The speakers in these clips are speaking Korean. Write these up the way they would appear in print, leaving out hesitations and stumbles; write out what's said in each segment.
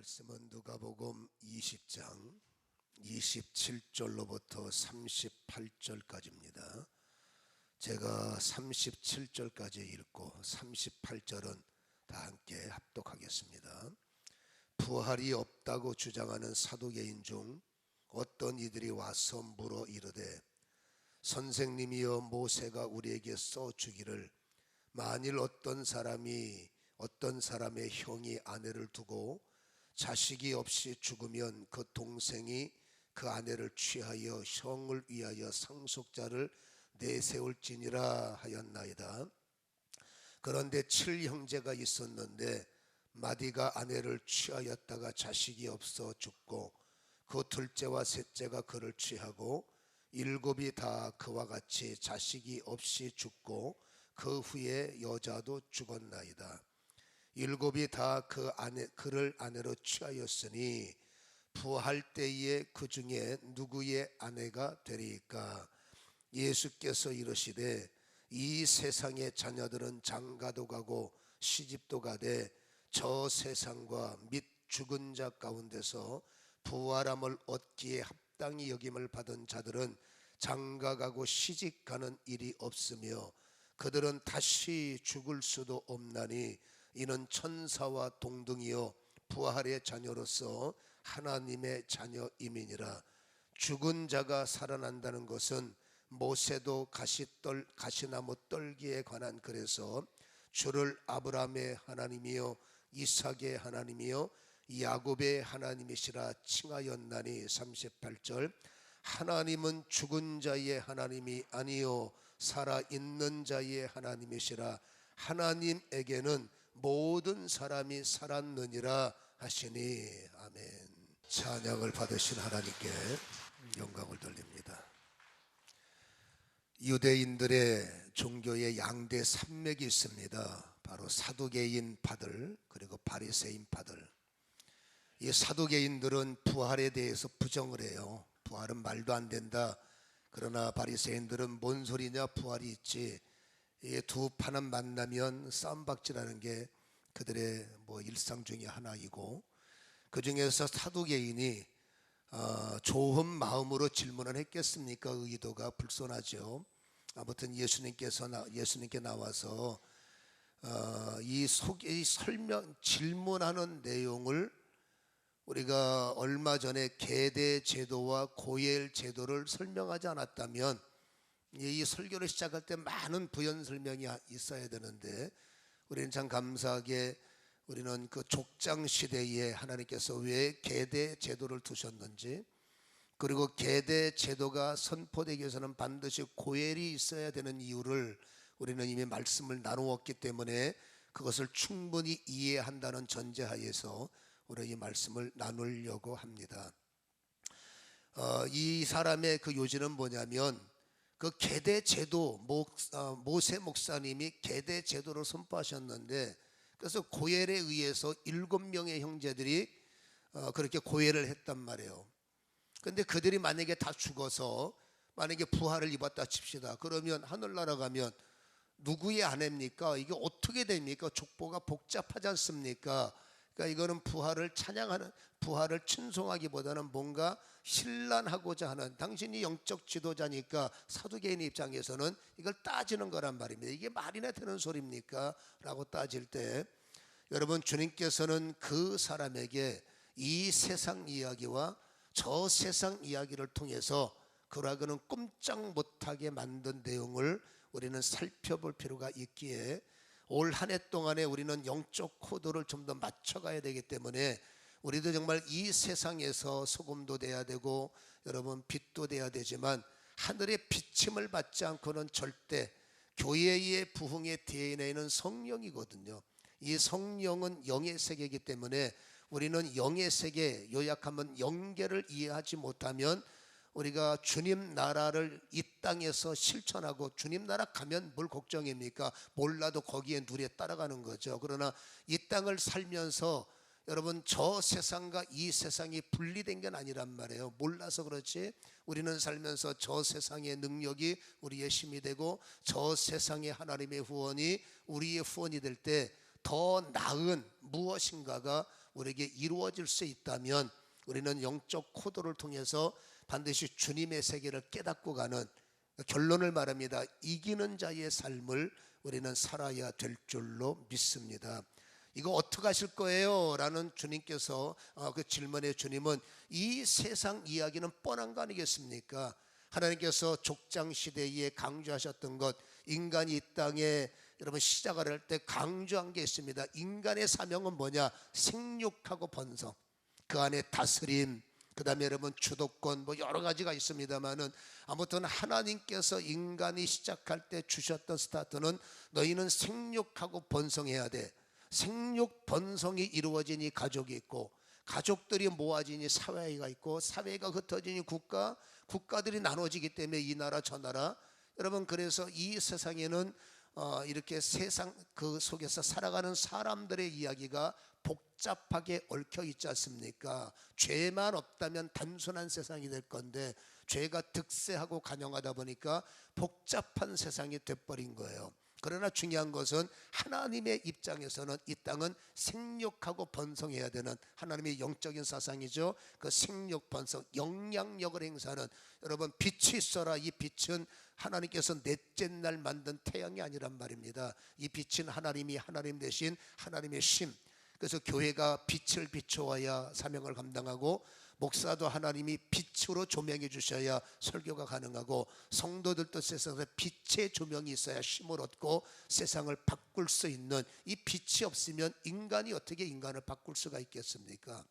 말씀은 누가복음 20장 27절로부터 38절까지입니다. 제가 37절까지 읽고 38절은 다 함께 합독하겠습니다. 부활이 없다고 주장하는 사두개인 중 어떤 이들이 와서 물어 이르되, 선생님이여, 모세가 우리에게 써주기를 만일 어떤 사람의 형이 아내를 두고 자식이 없이 죽으면 그 동생이 그 아내를 취하여 형을 위하여 상속자를 내세울지니라 하였나이다. 그런데 7형제가 있었는데 마디가 아내를 취하였다가 자식이 없어 죽고 그 둘째와 셋째가 그를 취하고 7이 다 그와 같이 자식이 없이 죽고 그 후에 여자도 죽었나이다. 7이 다 그를 아내로 취하였으니 부활 때에 그 중에 누구의 아내가 되리이까? 예수께서 이르시되, 이 세상의 자녀들은 장가도 가고 시집도 가되 저 세상과 및 죽은 자 가운데서 부활함을 얻기에 합당히 여김을 받은 자들은 장가가고 시집가는 일이 없으며 그들은 다시 죽을 수도 없나니 이는 천사와 동등이요 부활의 자녀로서 하나님의 자녀임이니라. 죽은 자가 살아난다는 것은 모세도 가시나무 떨기에 관한 글에서 주를 아브라함의 하나님이요 이삭의 하나님이요 야곱의 하나님이시라 칭하였나니 38절, 하나님은 죽은 자의 하나님이 아니요 살아있는 자의 하나님이시라. 하나님에게는 모든 사람이 살았느니라 하시니. 아멘. 찬양을 받으신 하나님께 영광을 돌립니다. 유대인들의 종교의 양대 산맥이 있습니다. 바로 사두개인 파들 그리고 바리새인 파들. 이 사두개인들은 부활에 대해서 부정을 해요. 부활은 말도 안 된다. 그러나 바리새인들은 뭔 소리냐, 부활이 있지. 이 두 파는 만나면 싸움박질하는 게 그들의 일상 중에 하나이고, 그 중에서 사두개인이 좋은 마음으로 질문을 했겠습니까? 의도가 불손하죠. 아무튼 예수님께 나와서 이 질문하는 내용을 우리가 얼마 전에 계대 제도와 고엘 제도를 설명하지 않았다면 이 설교를 시작할 때 많은 부연 설명이 있어야 되는데, 우리는 참 감사하게 우리는 그 족장 시대에 하나님께서 왜 계대 제도를 두셨는지, 그리고 계대 제도가 선포되기 위해서는 반드시 고엘이 있어야 되는 이유를 우리는 이미 말씀을 나누었기 때문에 그것을 충분히 이해한다는 전제하에서 우리 이 말씀을 나누려고 합니다. 이 사람의 그 요지는 뭐냐면, 그 계대 제도, 모세 목사님이 계대 제도를 선포하셨는데, 그래서 고엘에 의해서 7명의 형제들이 그렇게 고엘을 했단 말이에요. 근데 그들이 만약에 다 죽어서 만약에 부활을 입었다 칩시다. 그러면 하늘나라 가면 누구의 아내입니까? 이게 어떻게 됩니까? 족보가 복잡하지 않습니까? 그러니까 이거는 부활을 찬양하는, 부활을 춘송하기보다는 뭔가 신란하고자 하는, 당신이 영적 지도자니까 사두개인 입장에서는 이걸 따지는 거란 말입니다. 이게 말이나 되는 소리입니까? 라고 따질 때, 여러분, 주님께서는 그 사람에게 이 세상 이야기와 저 세상 이야기를 통해서 그러하고는 꼼짝 못하게 만든 내용을 우리는 살펴볼 필요가 있기에, 올 한 해 동안에 우리는 영적 코드를 좀 더 맞춰가야 되기 때문에 우리도 정말 이 세상에서 소금도 돼야 되고, 여러분, 빛도 돼야 되지만 하늘의 비침을 받지 않고는 절대, 교회의 부흥의 DNA는 성령이거든요. 이 성령은 영의 세계이기 때문에 우리는 영의 세계, 요약하면 영계를 이해하지 못하면 우리가 주님 나라를 이 땅에서 실천하고, 주님 나라 가면 뭘 걱정입니까? 몰라도 거기에 누리에 따라가는 거죠. 그러나 이 땅을 살면서 여러분, 저 세상과 이 세상이 분리된 건 아니란 말이에요. 몰라서 그렇지 우리는 살면서 저 세상의 능력이 우리의 힘이 되고, 저 세상의 하나님의 후원이 우리의 후원이 될 때 더 나은 무엇인가가 우리에게 이루어질 수 있다면 우리는 영적 코드를 통해서 반드시 주님의 세계를 깨닫고 가는, 결론을 말합니다. 이기는 자의 삶을 우리는 살아야 될 줄로 믿습니다. 이거 어떻게 하실 거예요? 라는 주님께서 그 질문에 주님은 이 세상 이야기는 뻔한 거 아니겠습니까? 하나님께서 족장시대에 강조하셨던 것, 인간이 이 땅에 여러분 시작을 할 때 강조한 게 있습니다. 인간의 사명은 뭐냐? 생육하고 번성, 그 안에 다스림, 그 다음에 여러분 주도권, 뭐 여러 가지가 있습니다만은 아무튼 하나님께서 인간이 시작할 때 주셨던 스타트는 너희는 생육하고 번성해야 돼. 생육 번성이 이루어지니 가족이 있고, 가족들이 모아지니 사회가 있고, 사회가 흩어지니 국가, 국가들이 나눠지기 때문에 이 나라 저 나라. 여러분 그래서 이 세상에는 이렇게 세상 그 속에서 살아가는 사람들의 이야기가 복잡하게 얽혀 있지 않습니까? 죄만 없다면 단순한 세상이 될 건데 죄가 득세하고 간영하다 보니까 복잡한 세상이 돼버린 거예요. 그러나 중요한 것은 하나님의 입장에서는 이 땅은 생육하고 번성해야 되는 하나님의 영적인 사상이죠. 그 생육 번성, 영향력을 행사하는, 여러분 빛이 있어라. 이 빛은 하나님께서 넷째 날 만든 태양이 아니란 말입니다. 이 빛은 하나님이 하나님 대신 하나님의 심. 그래서 교회가 빛을 비추어야 사명을 감당하고, 목사도 하나님이 빛으로 조명해 주셔야 설교가 가능하고, 성도들도 세상에 빛의 조명이 있어야 힘을 얻고 세상을 바꿀 수 있는, 이 빛이 없으면 인간이 어떻게 인간을 바꿀 수가 있겠습니까?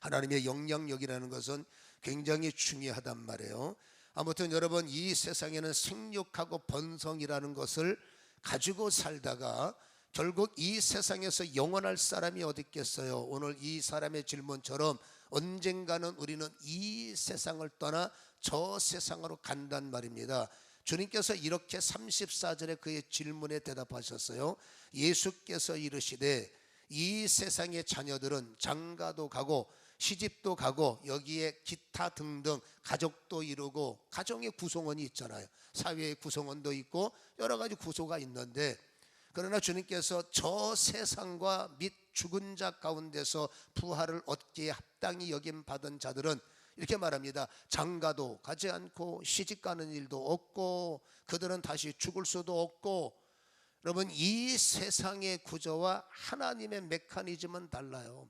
하나님의 영향력이라는 것은 굉장히 중요하단 말이에요. 아무튼 여러분 이 세상에는 생육하고 번성이라는 것을 가지고 살다가 결국 이 세상에서 영원할 사람이 어디 있겠어요? 오늘 이 사람의 질문처럼 언젠가는 우리는 이 세상을 떠나 저 세상으로 간단 말입니다. 주님께서 이렇게 34절에 그의 질문에 대답하셨어요. 예수께서 이르시되 이 세상의 자녀들은 장가도 가고 시집도 가고 여기에 기타 등등 가족도 이루고, 가정의 구성원이 있잖아요. 사회의 구성원도 있고 여러 가지 구조가 있는데, 그러나 주님께서 저 세상과 및 죽은 자 가운데서 부활을 얻기에 합당히 여김 받은 자들은 이렇게 말합니다. 장가도 가지 않고 시집 가는 일도 없고 그들은 다시 죽을 수도 없고. 여러분 이 세상의 구조와 하나님의 메커니즘은 달라요.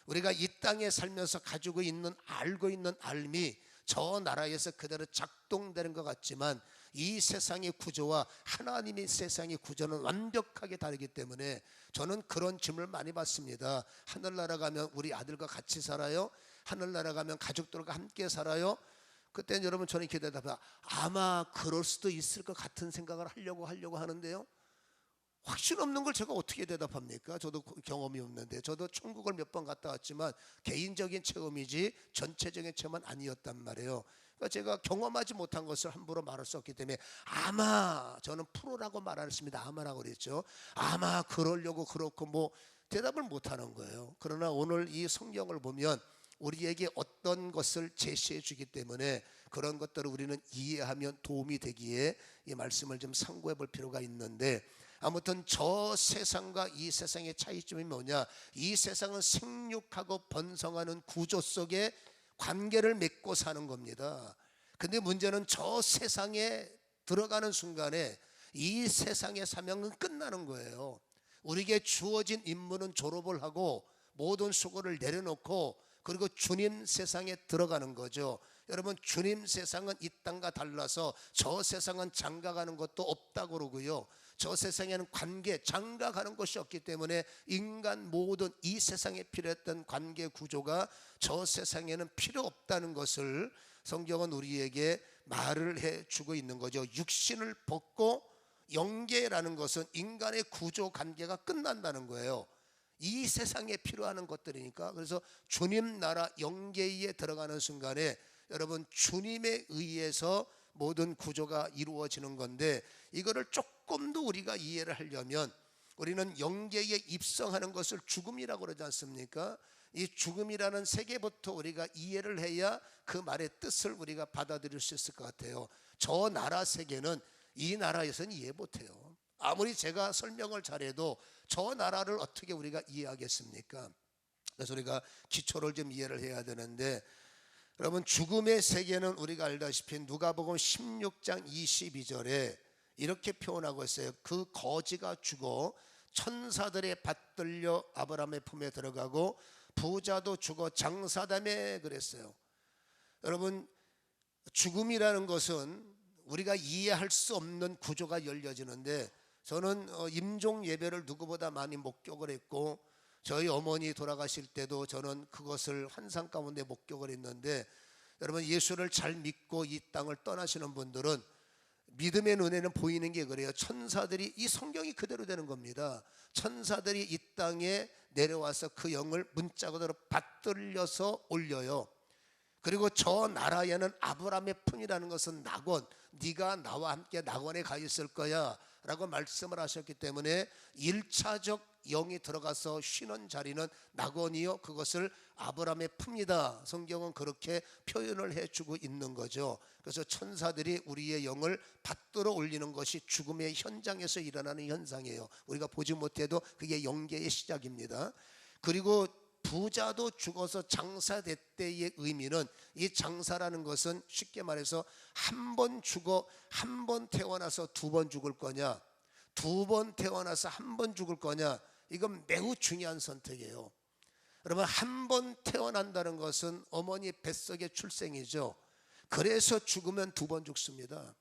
우리가 이 땅에 살면서 가지고 있는, 알고 있는 알미 저 나라에서 그대로 작동되는 것 같지만 이 세상의 구조와 하나님의 세상의 구조는 완벽하게 다르기 때문에 저는 그런 질문을 많이 받습니다. 하늘나라 가면 우리 아들과 같이 살아요? 하늘나라 가면 가족들과 함께 살아요? 그때는 여러분 저는 이렇게 대답해요. 아마 그럴 수도 있을 것 같은 생각을 하려고 하는데요, 확신 없는 걸 제가 어떻게 대답합니까? 저도 경험이 없는데. 저도 천국을 몇 번 갔다 왔지만 개인적인 체험이지 전체적인 체험은 아니었단 말이에요. 그러니까 제가 경험하지 못한 것을 함부로 말할 수 없기 때문에 아마, 저는 프로라고 말했습니다. 아마라고 그랬죠. 아마 그러려고 그렇고 뭐 대답을 못하는 거예요. 그러나 오늘 이 성경을 보면 우리에게 어떤 것을 제시해 주기 때문에 그런 것들을 우리는 이해하면 도움이 되기에 이 말씀을 좀 참고해 볼 필요가 있는데, 아무튼 저 세상과 이 세상의 차이점이 뭐냐? 이 세상은 생육하고 번성하는 구조 속에 관계를 맺고 사는 겁니다. 근데 문제는 저 세상에 들어가는 순간에 이 세상의 사명은 끝나는 거예요. 우리에게 주어진 임무는 졸업을 하고 모든 수고를 내려놓고 그리고 주님 세상에 들어가는 거죠. 여러분 주님 세상은 이 땅과 달라서 저 세상은 장가가는 것도 없다고 그러고요, 저 세상에는 관계, 장가가는 것이 없기 때문에 인간 모든 이 세상에 필요했던 관계 구조가 저 세상에는 필요 없다는 것을 성경은 우리에게 말을 해주고 있는 거죠. 육신을 벗고 영계라는 것은 인간의 구조 관계가 끝난다는 거예요. 이 세상에 필요한 것들이니까. 그래서 주님 나라 영계에 들어가는 순간에 여러분 주님에 의해서 모든 구조가 이루어지는 건데, 이거를 조금 더 우리가 이해를 하려면 우리는 영계에 입성하는 것을 죽음이라고 그러지 않습니까? 이 죽음이라는 세계부터 우리가 이해를 해야 그 말의 뜻을 우리가 받아들일 수 있을 것 같아요. 저 나라 세계는 이 나라에서는 이해 못해요. 아무리 제가 설명을 잘해도 저 나라를 어떻게 우리가 이해하겠습니까? 그래서 우리가 기초를 좀 이해를 해야 되는데, 여러분 죽음의 세계는 우리가 알다시피 누가복음 16장 22절에 이렇게 표현하고 있어요. 그 거지가 죽어 천사들의 받들려 아브라함의 품에 들어가고 부자도 죽어 장사담에 그랬어요. 여러분 죽음이라는 것은 우리가 이해할 수 없는 구조가 열려지는데, 저는 임종 예배를 누구보다 많이 목격을 했고 저희 어머니 돌아가실 때도 저는 그것을 환상 가운데 목격을 했는데, 여러분 예수를 잘 믿고 이 땅을 떠나시는 분들은 믿음의 눈에는 보이는 게 그래요. 천사들이, 이 성경이 그대로 되는 겁니다. 천사들이 이 땅에 내려와서 그 영을 문짝으로 받들려서 올려요. 그리고 저 나라에는 아브라함의 품이라는 것은 낙원, 네가 나와 함께 낙원에 가 있을 거야 라고 말씀을 하셨기 때문에 1차적 영이 들어가서 쉬는 자리는 낙원이요, 그것을 아브라함의 품이다. 성경은 그렇게 표현을 해주고 있는 거죠. 그래서 천사들이 우리의 영을 받들어 올리는 것이 죽음의 현장에서 일어나는 현상이에요. 우리가 보지 못해도 그게 영계의 시작입니다. 그리고 부자도 죽어서 장사됐대의 의미는, 이 장사라는 것은 쉽게 말해서 한 번 죽어 한 번 태어나서 두 번 죽을 거냐, 두 번 태어나서 한 번 죽을 거냐, 이건 매우 중요한 선택이에요. 여러분 한 번 태어난다는 것은 어머니 뱃속의 출생이죠. 그래서 죽으면 두 번 죽습니다.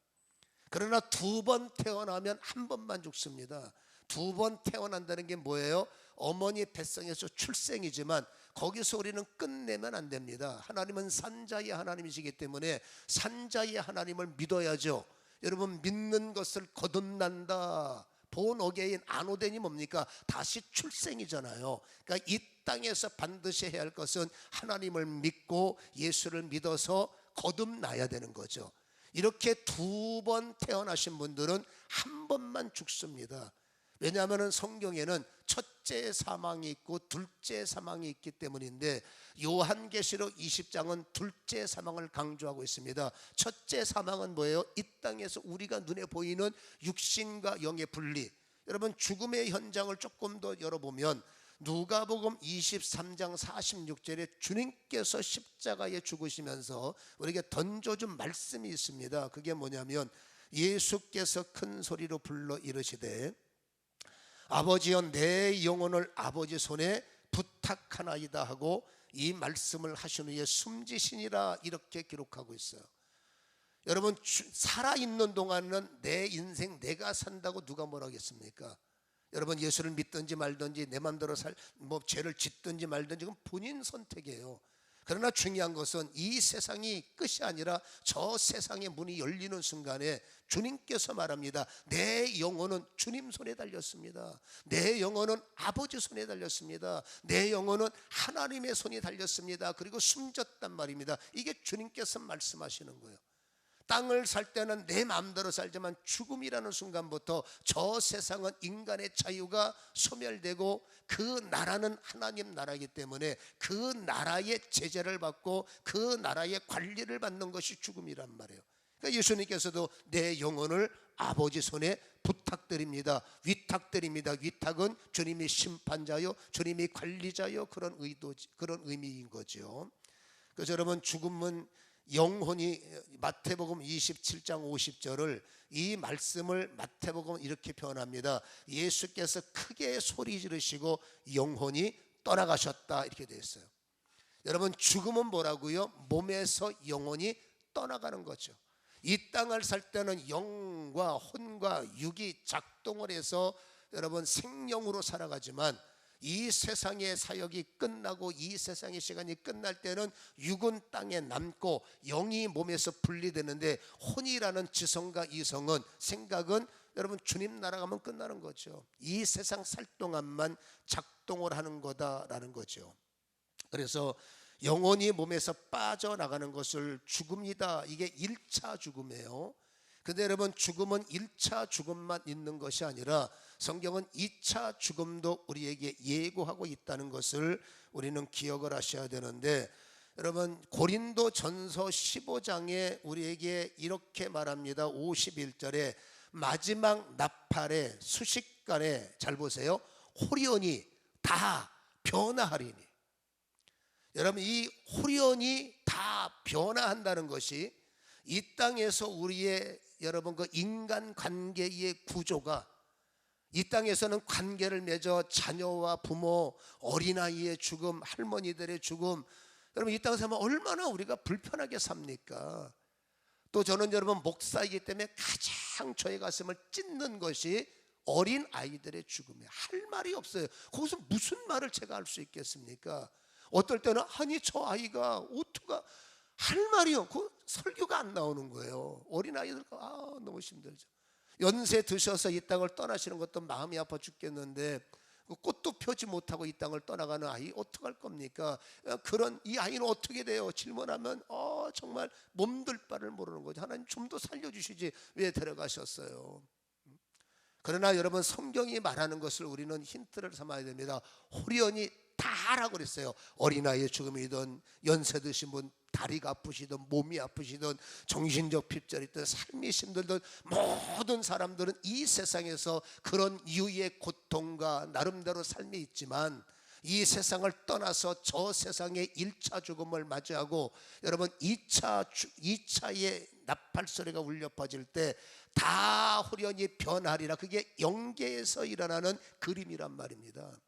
그러나 두 번 태어나면 한 번만 죽습니다. 두 번 태어난다는 게 뭐예요? 어머니 뱃속에서 출생이지만 거기서 우리는 끝내면 안 됩니다. 하나님은 산자의 하나님이시기 때문에 산자의 하나님을 믿어야죠. 여러분 믿는 것을 거듭난다. 본 어게인 아노덴이 뭡니까? 다시 출생이잖아요. 그러니까 이 땅에서 반드시 해야 할 것은 하나님을 믿고 예수를 믿어서 거듭나야 되는 거죠. 이렇게 두 번 태어나신 분들은 한 번만 죽습니다. 왜냐하면 성경에는 첫째 사망이 있고 둘째 사망이 있기 때문인데, 요한계시록 20장은 둘째 사망을 강조하고 있습니다. 첫째 사망은 뭐예요? 이 땅에서 우리가 눈에 보이는 육신과 영의 분리. 여러분 죽음의 현장을 조금 더 열어보면 누가복음 23장 46절에 주님께서 십자가에 죽으시면서 우리에게 던져준 말씀이 있습니다. 그게 뭐냐면, 예수께서 큰 소리로 불러 이르시되 아버지여 내 영혼을 아버지 손에 부탁하나이다 하고 이 말씀을 하신 후에 숨지시니라, 이렇게 기록하고 있어요. 여러분 살아있는 동안은 내 인생 내가 산다고 누가 뭐라 하겠습니까? 여러분 예수를 믿든지 말든지 내 마음대로 죄를 짓든지 말든지 그건 본인 선택이에요. 그러나 중요한 것은 이 세상이 끝이 아니라 저 세상의 문이 열리는 순간에 주님께서 말합니다. 내 영혼은 주님 손에 달렸습니다. 내 영혼은 아버지 손에 달렸습니다. 내 영혼은 하나님의 손에 달렸습니다. 그리고 숨졌단 말입니다. 이게 주님께서 말씀하시는 거예요. 땅을 살 때는 내 마음대로 살지만 죽음이라는 순간부터 저 세상은 인간의 자유가 소멸되고 그 나라는 하나님 나라이기 때문에 그 나라의 제재를 받고 그 나라의 관리를 받는 것이 죽음이란 말이에요. 그러니까 예수님께서도 내 영혼을 아버지 손에 부탁드립니다. 위탁드립니다. 위탁은 주님이 심판자요, 주님이 관리자요, 그런 의미인 거죠. 그래서 여러분 죽음은 영혼이, 마태복음 27장 50절을 이 말씀을 마태복음은 이렇게 표현합니다. 예수께서 크게 소리 지르시고 영혼이 떠나가셨다, 이렇게 되어 있어요. 여러분 죽음은 뭐라고요? 몸에서 영혼이 떠나가는 거죠. 이 땅을 살 때는 영과 혼과 육이 작동을 해서 여러분 생명으로 살아가지만 이 세상의 사역이 끝나고 이 세상의 시간이 끝날 때는 육은 땅에 남고 영이 몸에서 분리되는데, 혼이라는 지성과 이성은, 생각은 여러분 주님 나라 가면 끝나는 거죠. 이 세상 살 동안만 작동을 하는 거다라는 거죠. 그래서 영혼이 몸에서 빠져나가는 것을 죽음이다, 이게 1차 죽음이에요. 근데 여러분 죽음은 1차 죽음만 있는 것이 아니라 성경은 2차 죽음도 우리에게 예고하고 있다는 것을 우리는 기억을 하셔야 되는데, 여러분 고린도 전서 15장에 우리에게 이렇게 말합니다. 51절에 마지막 나팔에 수식간에, 잘 보세요, 호련히 다 변화하리니. 여러분 이 후련이 다 변화한다는 것이 이 땅에서 우리의 여러분 그 인간관계의 구조가 이 땅에서는 관계를 맺어 자녀와 부모, 어린아이의 죽음, 할머니들의 죽음, 여러분 이 땅에 살면 얼마나 우리가 불편하게 삽니까? 또 저는 여러분 목사이기 때문에 가장 저의 가슴을 찢는 것이 어린 아이들의 죽음이에요. 할 말이 없어요. 거기서 무슨 말을 제가 할 수 있겠습니까? 어떨 때는 아니 저 아이가 어떡하 할 말이 없고 설교가 안 나오는 거예요. 어린 아이들 너무 힘들죠. 연세 드셔서 이 땅을 떠나시는 것도 마음이 아파 죽겠는데 꽃도 펴지 못하고 이 땅을 떠나가는 아이 어떡할 겁니까? 그런 이 아이는 어떻게 돼요? 질문하면 정말 몸둘 바를 모르는 거죠. 하나님 좀 더 살려주시지 왜 데려가셨어요? 그러나 여러분 성경이 말하는 것을 우리는 힌트를 삼아야 됩니다. 호련히 다라고 그랬어요. 어린아이의 죽음이든 연세 드신 분 다리가 아프시든 몸이 아프시든 정신적 핍절이 있든 삶이 힘들든 모든 사람들은 이 세상에서 그런 유의 고통과 나름대로 삶이 있지만 이 세상을 떠나서 저 세상의 1차 죽음을 맞이하고 여러분 2차의 나팔 소리가 울려 퍼질 때 다 후련히 변하리라. 그게 영계에서 일어나는 그림이란 말입니다.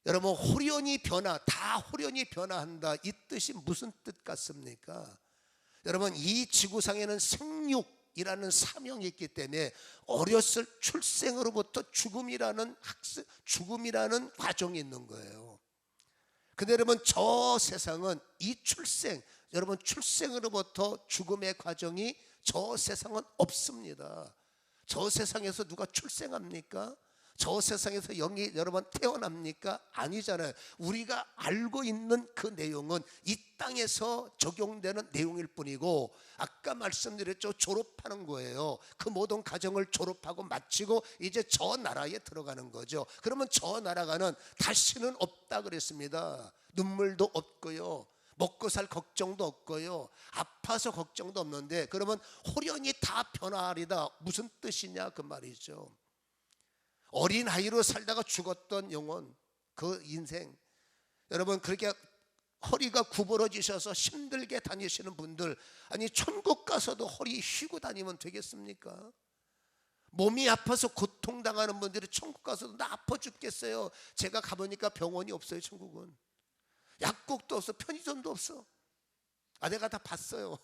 여러분 후련히 변화, 다 후련히 변화한다, 이 뜻이 무슨 뜻 같습니까? 여러분 이 지구상에는 생육이라는 사명이 있기 때문에 어렸을 출생으로부터 죽음이라는 과정이 있는 거예요. 근데 여러분 저 세상은 이 출생, 여러분 출생으로부터 죽음의 과정이 저 세상은 없습니다. 저 세상에서 누가 출생합니까? 저 세상에서 영이 여러분 태어납니까? 아니잖아요. 우리가 알고 있는 그 내용은 이 땅에서 적용되는 내용일 뿐이고, 아까 말씀드렸죠. 졸업하는 거예요. 그 모든 과정을 졸업하고 마치고 이제 저 나라에 들어가는 거죠. 그러면 저 나라가는 다시는 없다 그랬습니다. 눈물도 없고요, 먹고 살 걱정도 없고요, 아파서 걱정도 없는데, 그러면 호련히 다 변화하리다 무슨 뜻이냐 그 말이죠. 어린아이로 살다가 죽었던 영혼, 그 인생, 여러분 그렇게 허리가 구부러지셔서 힘들게 다니시는 분들, 아니 천국 가서도 허리 휘고 다니면 되겠습니까? 몸이 아파서 고통당하는 분들이 천국 가서도 나 아파 죽겠어요. 제가 가보니까 병원이 없어요. 천국은 약국도 없어, 편의점도 없어. 내가 다 봤어요.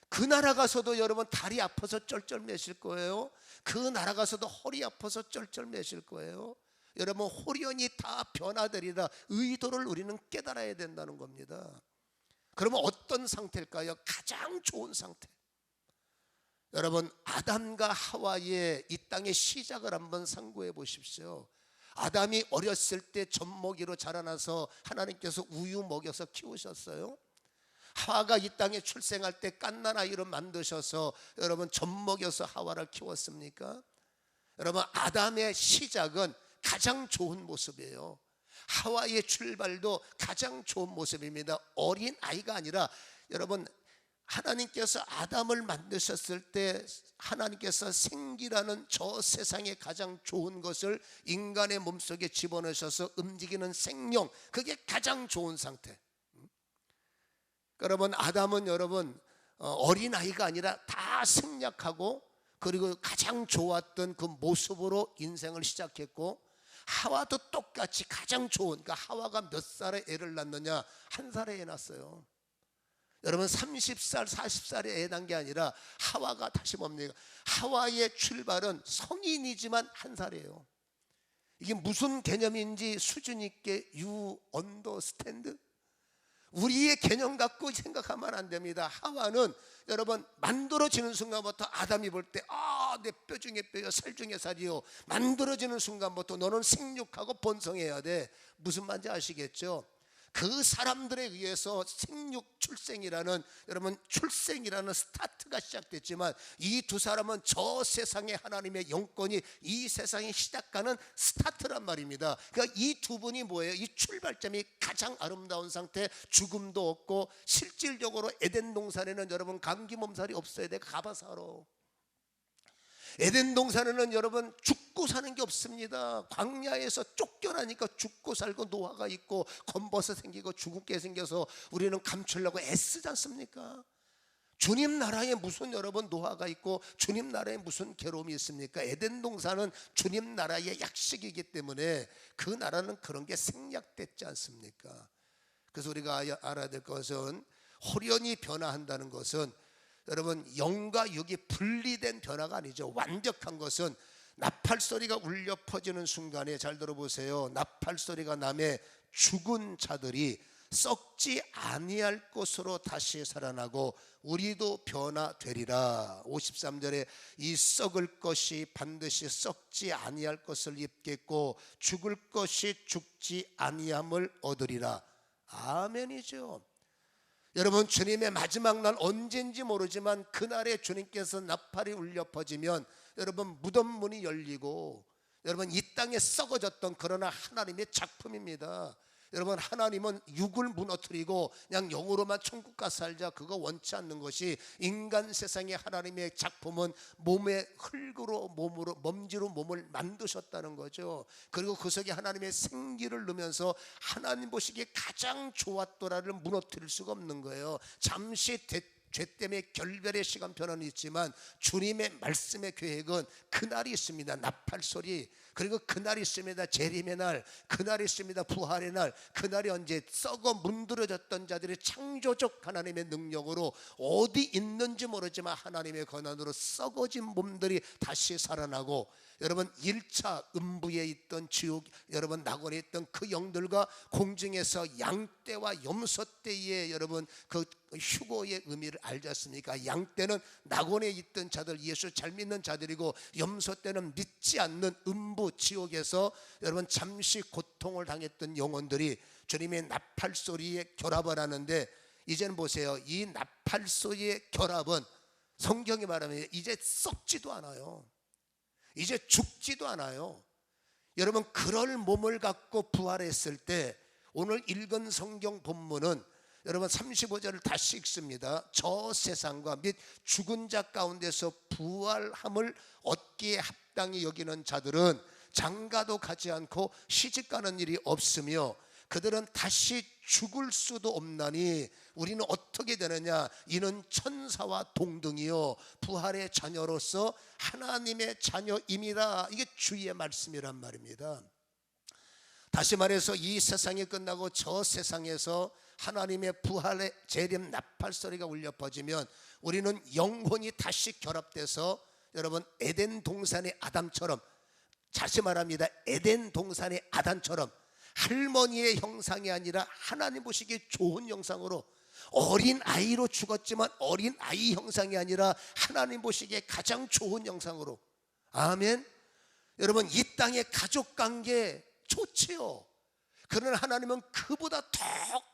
그 나라 가서도 여러분 다리 아파서 쩔쩔매실 거예요. 그 나라 가서도 허리 아파서 쩔쩔매실 거예요. 여러분 호련히 다 변화되리라, 의도를 우리는 깨달아야 된다는 겁니다. 그러면 어떤 상태일까요? 가장 좋은 상태. 여러분 아담과 하와의 이 땅의 시작을 한번 상고해 보십시오. 아담이 어렸을 때 젖먹이로 자라나서 하나님께서 우유 먹여서 키우셨어요. 하와가 이 땅에 출생할 때 갓난아이로 만드셔서 여러분 젖먹여서 하와를 키웠습니까? 여러분 아담의 시작은 가장 좋은 모습이에요. 하와의 출발도 가장 좋은 모습입니다. 어린 아이가 아니라, 여러분 하나님께서 아담을 만드셨을 때 하나님께서 생기라는 저 세상에 가장 좋은 것을 인간의 몸속에 집어넣으셔서 움직이는 생명, 그게 가장 좋은 상태. 여러분 아담은 여러분 어린아이가 아니라 다 생략하고, 그리고 가장 좋았던 그 모습으로 인생을 시작했고, 하와도 똑같이 가장 좋은, 그러니까 하와가 몇 살에 애를 낳느냐? 한 살에 애 낳았어요. 여러분 30살 40살에 애 낳은 게 아니라 하와가 다시 뭡니까? 하와의 출발은 성인이지만 한 살이에요. 이게 무슨 개념인지 수준 있게 you understand? 우리의 개념 갖고 생각하면 안 됩니다. 하와는 여러분 만들어지는 순간부터 아담이 볼 때 내 뼈 중에 뼈요 살 중에 살이요, 만들어지는 순간부터 너는 생육하고 번성해야 돼. 무슨 말인지 아시겠죠? 그 사람들에 의해서 생육 출생이라는, 여러분 출생이라는 스타트가 시작됐지만, 이 두 사람은 저 세상에 하나님의 영권이 이 세상에 시작하는 스타트란 말입니다. 그러니까 이 두 분이 뭐예요? 이 출발점이 가장 아름다운 상태, 죽음도 없고, 실질적으로 에덴 동산에는 여러분 감기 몸살이 없어야 돼. 가봐서 알아. 에덴 동산에는 여러분 죽고 사는 게 없습니다. 광야에서 쫓겨나니까 죽고 살고, 노화가 있고 검버섯 생기고 죽은 게 생겨서 우리는 감추려고 애쓰지 않습니까? 주님 나라에 무슨 여러분 노화가 있고 주님 나라에 무슨 괴로움이 있습니까? 에덴 동산은 주님 나라의 약식이기 때문에 그 나라는 그런 게 생략됐지 않습니까? 그래서 우리가 알아야 될 것은, 호련히 변화한다는 것은 여러분 영과 육이 분리된 변화가 아니죠. 완벽한 것은 나팔 소리가 울려 퍼지는 순간에, 잘 들어보세요, 나팔 소리가 나매 죽은 자들이 썩지 아니할 것으로 다시 살아나고 우리도 변화되리라. 53절에 이 썩을 것이 반드시 썩지 아니할 것을 입겠고 죽을 것이 죽지 아니함을 얻으리라. 아멘이죠. 여러분, 주님의 마지막 날 언제인지 모르지만 그날에 주님께서 나팔이 울려 퍼지면 여러분 무덤 문이 열리고, 여러분 이 땅에 썩어졌던, 그러나 하나님의 작품입니다. 여러분, 하나님은 육을 무너뜨리고 그냥 영으로만 천국 가서 살자, 그거 원치 않는 것이, 인간 세상의 하나님의 작품은 몸에 흙으로, 몸으로, 먼지로 몸을 만드셨다는 거죠. 그리고 그 속에 하나님의 생기를 넣으면서 하나님 보시기에 가장 좋았더라를 무너뜨릴 수가 없는 거예요. 잠시 죄 때문에 결별의 시간표는 있지만 주님의 말씀의 계획은 그날이 있습니다. 나팔 소리, 그리고 그날이 있습니다. 재림의 날, 그날이 있습니다. 부활의 날. 그날이 언제? 썩어 문드러졌던 자들이 창조적 하나님의 능력으로 어디 있는지 모르지만 하나님의 권한으로 썩어진 몸들이 다시 살아나고, 여러분 1차 음부에 있던 지옥, 여러분 낙원에 있던 그 영들과 공중에서 양떼와 염소떼의 여러분 그 휴거의 의미를 알지 않습니까? 양떼는 낙원에 있던 자들, 예수 잘 믿는 자들이고, 염소떼는 믿지 않는 음부 지옥에서 여러분 잠시 고통을 당했던 영혼들이 주님의 나팔 소리에 결합을 하는데, 이제는 보세요, 이 나팔 소리의 결합은 성경이 말하면 이제 썩지도 않아요. 이제 죽지도 않아요. 여러분, 그럴 몸을 갖고 부활했을 때, 오늘 읽은 성경 본문은 여러분 35절을 다시 읽습니다. 저 세상과 및 죽은 자 가운데서 부활함을 얻기에 합당히 여기는 자들은 장가도 가지 않고 시집가는 일이 없으며 그들은 다시 죽을 수도 없나니 우리는 어떻게 되느냐? 이는 천사와 동등이요 부활의 자녀로서 하나님의 자녀임이라. 이게 주의 말씀이란 말입니다. 다시 말해서 이 세상이 끝나고 저 세상에서 하나님의 부활의 재림 나팔 소리가 울려 퍼지면 우리는 영혼이 다시 결합돼서 여러분 에덴 동산의 아담처럼, 다시 말합니다, 에덴 동산의 아담처럼 할머니의 형상이 아니라 하나님 보시기에 좋은 형상으로, 어린 아이로 죽었지만 어린 아이 형상이 아니라 하나님 보시기에 가장 좋은 형상으로. 아멘. 여러분, 이 땅의 가족관계 좋지요. 그러나 하나님은 그보다 더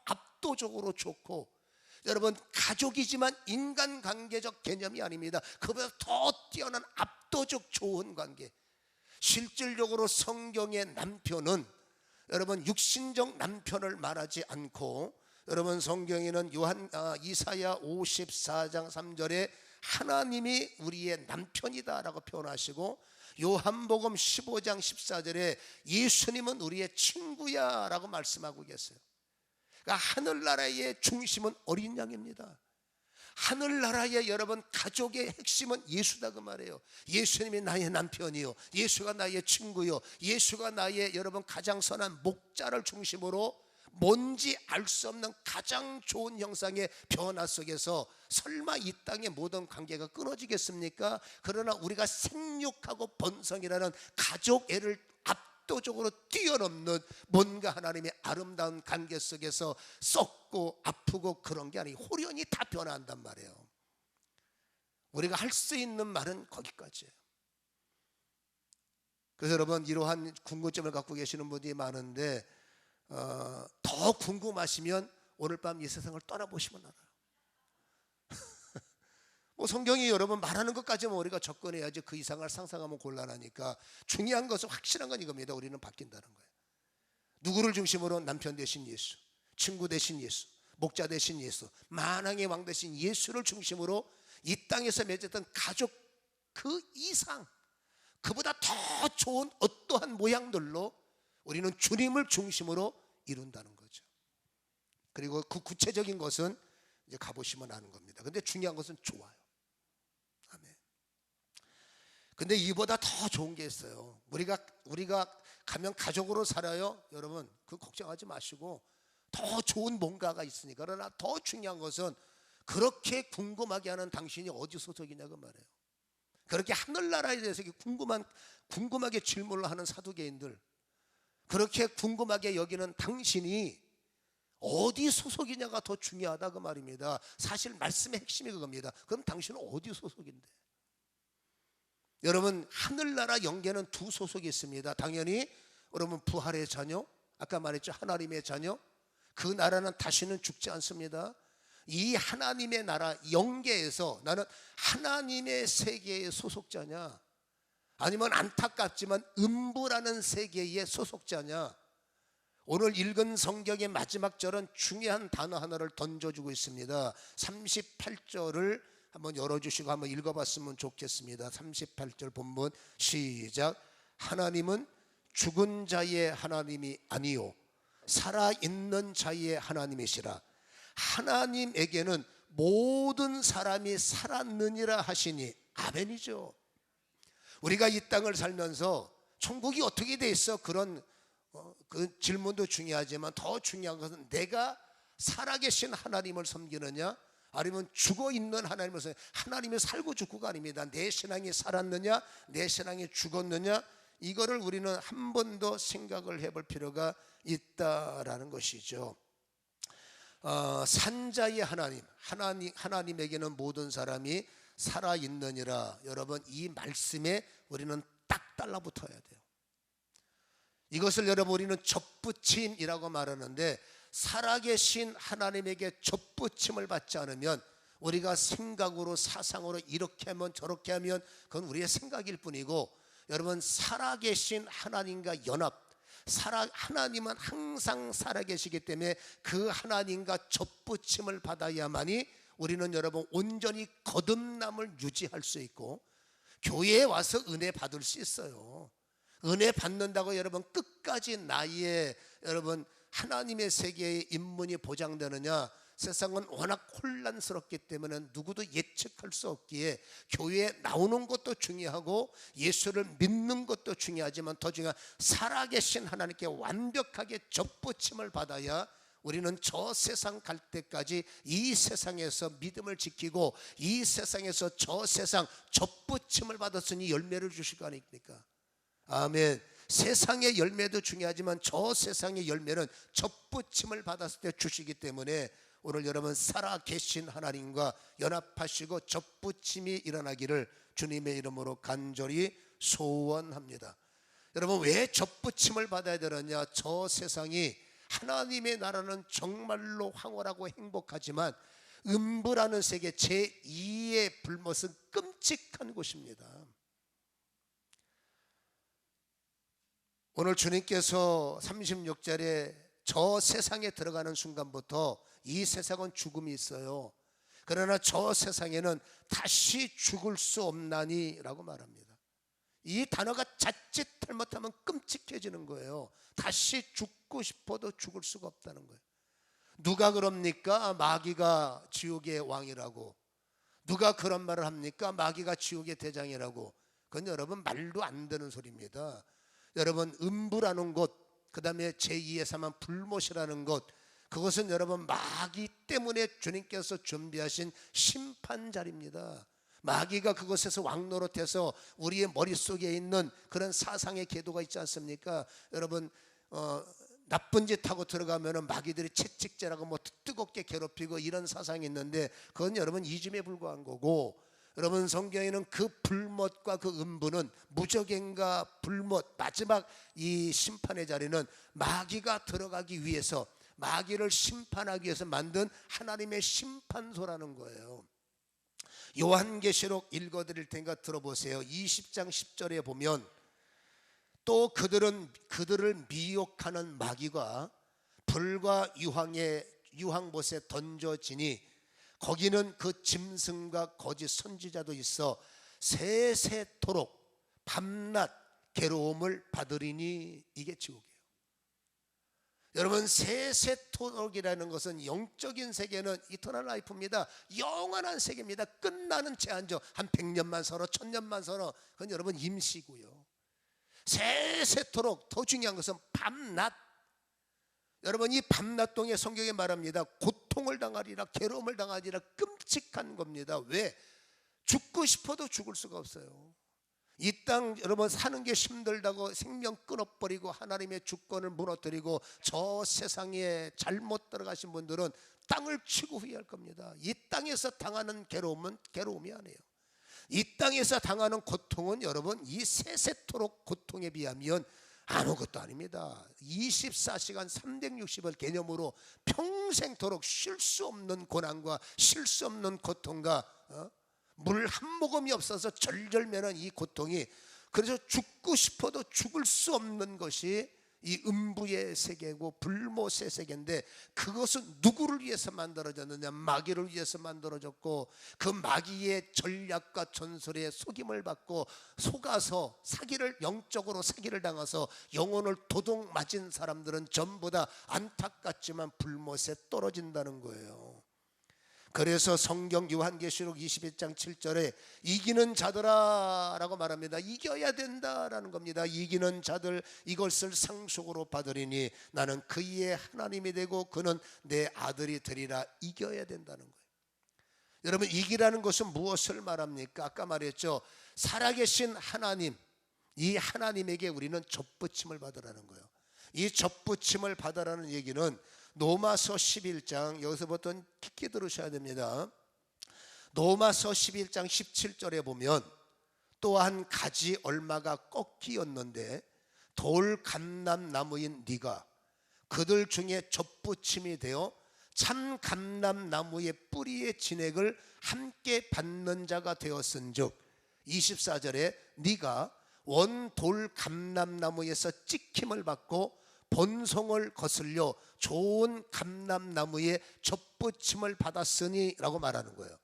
압도적으로 좋고, 여러분 가족이지만 인간관계적 개념이 아닙니다. 그보다 더 뛰어난 압도적 좋은 관계. 실질적으로 성경의 남편은 여러분 육신적 남편을 말하지 않고, 여러분 성경에는 이사야 54장 3절에 하나님이 우리의 남편이다 라고 표현하시고, 요한복음 15장 14절에 예수님은 우리의 친구야 라고 말씀하고 계세요. 그러니까 하늘나라의 중심은 어린 양입니다. 하늘나라의 여러분 가족의 핵심은 예수다 그 말이에요. 예수님이 나의 남편이요, 예수가 나의 친구요, 예수가 나의 여러분 가장 선한 목자를 중심으로 뭔지 알 수 없는 가장 좋은 형상의 변화 속에서 설마 이 땅의 모든 관계가 끊어지겠습니까? 그러나 우리가 생육하고 번성이라는 가족애를 압도적으로 뛰어넘는 뭔가 하나님의 아름다운 관계 속에서 썩고 아프고 그런 게 아니고 호련히 다 변화한단 말이에요. 우리가 할 수 있는 말은 거기까지예요. 그래서 여러분 이러한 궁금증을 갖고 계시는 분들이 많은데, 더 궁금하시면 오늘 밤 이 세상을 떠나보시면 알아요. 뭐 성경이 여러분 말하는 것까지만 우리가 접근해야지 그 이상을 상상하면 곤란하니까, 중요한 것은 확실한 건 이겁니다. 우리는 바뀐다는 거예요. 누구를 중심으로? 남편 대신 예수, 친구 대신 예수, 목자 대신 예수, 만왕의 왕 대신 예수를 중심으로 이 땅에서 맺었던 가족 그 이상, 그보다 더 좋은 어떠한 모양들로 우리는 주님을 중심으로 이룬다는 거죠. 그리고 그 구체적인 것은 이제 가보시면 아는 겁니다. 근데 중요한 것은 좋아요. 아멘. 근데 이보다 더 좋은 게 있어요. 우리가 가면 가족으로 살아요. 여러분, 그 걱정하지 마시고 더 좋은 뭔가가 있으니까. 그러나 더 중요한 것은 그렇게 궁금하게 하는 당신이 어디 소속이냐고 말해요. 그렇게 하늘나라에 대해서 궁금하게 질문을 하는 사두개인들, 그렇게 궁금하게 여기는 당신이 어디 소속이냐가 더 중요하다 그 말입니다. 사실 말씀의 핵심이 그겁니다. 그럼 당신은 어디 소속인데? 여러분, 하늘나라 영계는 두 소속이 있습니다. 당연히 여러분 부활의 자녀, 아까 말했죠, 하나님의 자녀. 그 나라는 다시는 죽지 않습니다. 이 하나님의 나라 영계에서 나는 하나님의 세계의 소속자냐, 아니면 안타깝지만 음부라는 세계의 소속자냐. 오늘 읽은 성경의 마지막 절은 중요한 단어 하나를 던져주고 있습니다. 38절을 한번 열어주시고 한번 읽어봤으면 좋겠습니다. 38절 본문 시작. 하나님은 죽은 자의 하나님이 아니요 살아있는 자의 하나님이시라. 하나님에게는 모든 사람이 살았느니라 하시니. 아멘이죠. 우리가 이 땅을 살면서 천국이 어떻게 돼 있어? 그런 그 질문도 중요하지만 더 중요한 것은 내가 살아계신 하나님을 섬기느냐, 아니면 죽어있는 하나님을 섬기느냐. 하나님이 살고 죽고가 아닙니다. 내 신앙이 살았느냐, 내 신앙이 죽었느냐, 이거를 우리는 한 번 더 생각을 해볼 필요가 있다라는 것이죠. 산자의 하나님에게는 모든 사람이 살아있느니라. 여러분, 이 말씀에 우리는 딱 달라붙어야 돼요. 이것을 여러분 우리는 접붙임이라고 말하는데, 살아계신 하나님에게 접붙임을 받지 않으면 우리가 생각으로 사상으로 이렇게 하면 저렇게 하면 그건 우리의 생각일 뿐이고, 여러분 살아계신 하나님과 연합, 하나님은 항상 살아계시기 때문에 그 하나님과 접붙임을 받아야만이 우리는 여러분 온전히 거듭남을 유지할 수 있고 교회에 와서 은혜 받을 수 있어요. 은혜 받는다고 여러분 끝까지 나의 여러분 하나님의 세계의 입문이 보장되느냐? 세상은 워낙 혼란스럽기 때문에 누구도 예측할 수 없기에 교회에 나오는 것도 중요하고 예수를 믿는 것도 중요하지만 더 중요한 살아계신 하나님께 완벽하게 접붙임을 받아야 우리는 저 세상 갈 때까지 이 세상에서 믿음을 지키고 이 세상에서 저 세상 접붙임을 받았으니 열매를 주실 거 아닙니까? 아멘. 세상의 열매도 중요하지만 저 세상의 열매는 접붙임을 받았을 때 주시기 때문에 오늘 여러분 살아계신 하나님과 연합하시고 접붙임이 일어나기를 주님의 이름으로 간절히 소원합니다. 여러분 왜 접붙임을 받아야 되느냐? 저 세상이 하나님의 나라는 정말로 황홀하고 행복하지만 음부라는 세계 제2의 불못은 끔찍한 곳입니다. 오늘 주님께서 36절에 저 세상에 들어가는 순간부터 이 세상은 죽음이 있어요. 그러나 저 세상에는 다시 죽을 수 없나니 라고 말합니다. 이 단어가 자칫 잘못하면 끔찍해지는 거예요. 다시 죽고 싶어도 죽을 수가 없다는 거예요. 누가 그럽니까? 마귀가 지옥의 왕이라고. 누가 그런 말을 합니까? 마귀가 지옥의 대장이라고. 그건 여러분 말도 안 되는 소리입니다. 여러분 음부라는 곳, 그 다음에 제2의 사망 불못이라는 곳, 그것은 여러분 마귀 때문에 주님께서 준비하신 심판자리입니다. 마귀가 그곳에서 왕노릇해서 우리의 머릿속에 있는 그런 사상의 궤도가 있지 않습니까? 여러분 나쁜 짓 하고 들어가면 마귀들이 채찍질하고 뭐 뜨겁게 괴롭히고 이런 사상이 있는데 그건 여러분 이즘에 불과한 거고, 여러분 성경에는 그 불못과 그 음부는 무저갱과 불못 마지막 이 심판의 자리는 마귀가 들어가기 위해서, 마귀를 심판하기 위해서 만든 하나님의 심판소라는 거예요. 요한계시록 읽어드릴 테니까 들어보세요. 20장 10절에 보면 또 그들을 미혹하는 마귀가 불과 유황못에 던져지니 거기는 그 짐승과 거짓 선지자도 있어 세세토록 밤낮 괴로움을 받으리니 이게 지옥이에요. 여러분, 세세토록이라는 것은 영적인 세계는 이터널 라이프입니다. 영원한 세계입니다. 끝나는 제한적 한 100년만 살아 1000년만 살아, 그건 여러분 임시고요. 세세토록, 더 중요한 것은 밤낮. 여러분, 이 밤낮 동에 성경에 말합니다. 고통을 당하리라, 괴로움을 당하리라. 끔찍한 겁니다. 왜? 죽고 싶어도 죽을 수가 없어요. 이 땅 여러분 사는 게 힘들다고 생명 끊어버리고 하나님의 주권을 무너뜨리고 저 세상에 잘못 들어가신 분들은 땅을 치고 후회할 겁니다. 이 땅에서 당하는 괴로움은 괴로움이 아니에요. 이 땅에서 당하는 고통은 여러분 이 세세토록 고통에 비하면 아무것도 아닙니다. 24시간 360일 개념으로 평생토록 쉴 수 없는 고난과 쉴 수 없는 고통과 물 한 모금이 없어서 절절매는 이 고통이, 그래서 죽고 싶어도 죽을 수 없는 것이 이 음부의 세계고 불못의 세계인데, 그것은 누구를 위해서 만들어졌느냐? 마귀를 위해서 만들어졌고, 그 마귀의 전략과 전술에 속임을 받고 속아서 사기를, 영적으로 사기를 당해서 영혼을 도둑 맞은 사람들은 전부 다 안타깝지만 불못에 떨어진다는 거예요. 그래서 성경 요한계시록 21장 7절에 이기는 자들아 라고 말합니다. 이겨야 된다라는 겁니다. 이기는 자들 이것을 상속으로 받으리니 나는 그의 하나님이 되고 그는 내 아들이 되리라. 이겨야 된다는 거예요. 여러분, 이기라는 것은 무엇을 말합니까? 아까 말했죠. 살아계신 하나님, 이 하나님에게 우리는 접붙임을 받으라는 거예요. 이 접붙임을 받으라는 얘기는 로마서 11장, 여기서부터 깊게 들으셔야 됩니다. 로마서 11장 17절에 보면 또 한 가지 얼마가 꺾이었는데 돌 감람나무인 네가 그들 중에 접붙임이 되어 참 감람나무의 뿌리의 진액을 함께 받는 자가 되었은즉, 24절에 네가 원 돌 감람나무에서 찍힘을 받고 본성을 거슬려 좋은 감람나무의 접붙임을 받았으니 라고 말하는 거예요.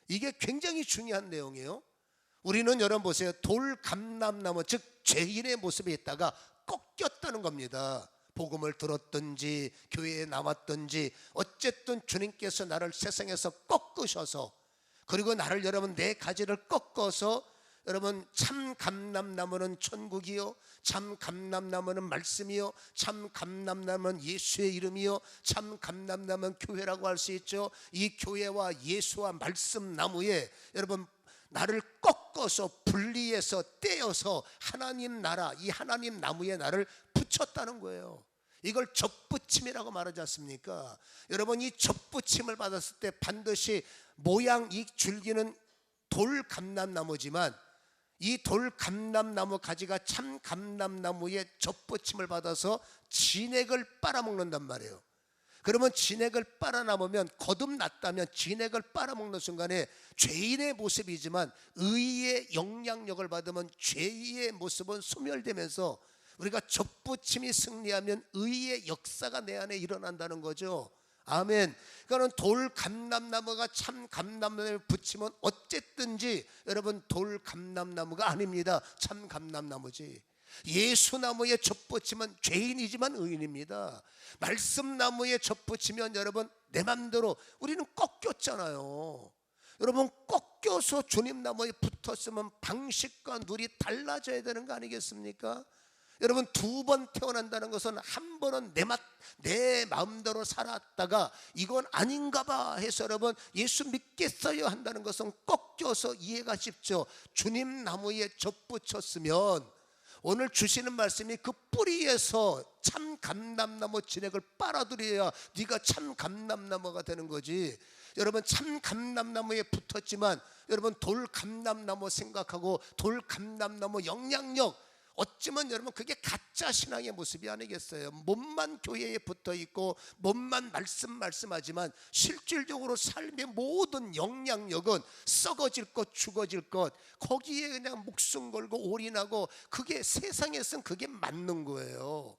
이게 굉장히 중요한 내용이에요. 우리는 여러분 보세요. 돌 감람나무, 즉 죄인의 모습에 있다가 꺾였다는 겁니다. 복음을 들었든지 교회에 나왔든지 어쨌든 주님께서 나를 세상에서 꺾으셔서, 그리고 나를 여러분 네 가지를 꺾어서, 여러분 참 감람나무는 천국이요, 참 감람나무는 말씀이요, 참 감람나무는 예수의 이름이요, 참 감람나무는 교회라고 할 수 있죠. 이 교회와 예수와 말씀 나무에 여러분 나를 꺾어서 분리해서 떼어서 하나님 나라, 이 하나님 나무에 나를 붙였다는 거예요. 이걸 접붙임이라고 말하지 않습니까? 여러분, 이 접붙임을 받았을 때 반드시 모양, 이 줄기는 돌 감람나무지만 이 돌 감람나무 가지가 참 감람나무의 접붙임을 받아서 진액을 빨아먹는단 말이에요. 그러면 진액을 빨아남으면, 거듭났다면 진액을 빨아먹는 순간에 죄인의 모습이지만 의의 영향력을 받으면 죄의 모습은 소멸되면서 우리가 접붙임이 승리하면 의의 역사가 내 안에 일어난다는 거죠. 아멘. 그러니까 돌 감람나무가 참 감람나무에 붙이면 어쨌든지 여러분 돌 감람나무가 아닙니다. 참 감람나무지. 예수나무에 접붙이면 죄인이지만 의인입니다. 말씀나무에 접붙이면 여러분 내 맘대로, 우리는 꺾였잖아요. 여러분 꺾여서 주님 나무에 붙었으면 방식과 누리 달라져야 되는 거 아니겠습니까? 여러분 두 번 태어난다는 것은 한 번은 내 마음대로 살았다가 이건 아닌가 봐 해서 여러분 예수 믿겠어요 한다는 것은 꺾여서 이해가 쉽죠. 주님 나무에 접붙였으면 오늘 주시는 말씀이 그 뿌리에서 참 감람나무 진액을 빨아들여야 네가 참 감람나무가 되는 거지. 여러분 참 감람나무에 붙었지만 여러분 돌 감람나무 생각하고 돌 감람나무 영향력, 어쩌면 여러분 그게 가짜 신앙의 모습이 아니겠어요? 몸만 교회에 붙어 있고 몸만 말씀하지만 실질적으로 삶의 모든 영향력은 썩어질 것, 죽어질 것, 거기에 그냥 목숨 걸고 올인하고, 그게 세상에선 그게 맞는 거예요.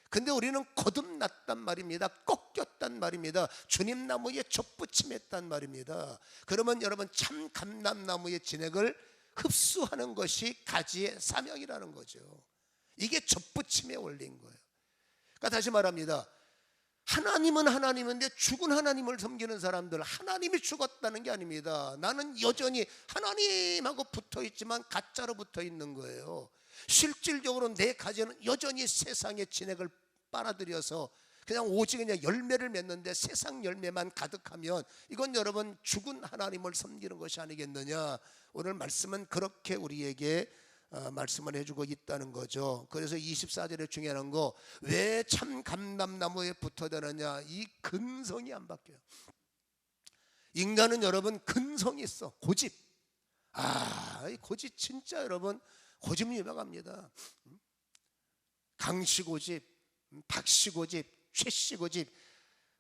근데 우리는 거듭났단 말입니다. 꺾였단 말입니다. 주님 나무에 접붙임했단 말입니다. 그러면 여러분 참 감람나무의 진액을 흡수하는 것이 가지의 사명이라는 거죠. 이게 접붙임의 원리인 거예요. 그러니까 다시 말합니다. 하나님은 하나님인데 죽은 하나님을 섬기는 사람들, 하나님이 죽었다는 게 아닙니다. 나는 여전히 하나님하고 붙어 있지만 가짜로 붙어 있는 거예요. 실질적으로 내 가지는 여전히 세상의 진액을 빨아들여서 그냥 오직 그냥 열매를 맺는데 세상 열매만 가득하면 이건 여러분 죽은 하나님을 섬기는 것이 아니겠느냐. 오늘 말씀은 그렇게 우리에게 말씀을 해주고 있다는 거죠. 그래서 24절에 중요한 거, 왜 참 감람나무에 붙어다느냐. 이 근성이 안 바뀌어요. 인간은 여러분 근성이 있어. 고집. 이 고집 진짜 여러분 고집 유명합니다. 강씨 고집, 박씨 고집, 최씨 고집.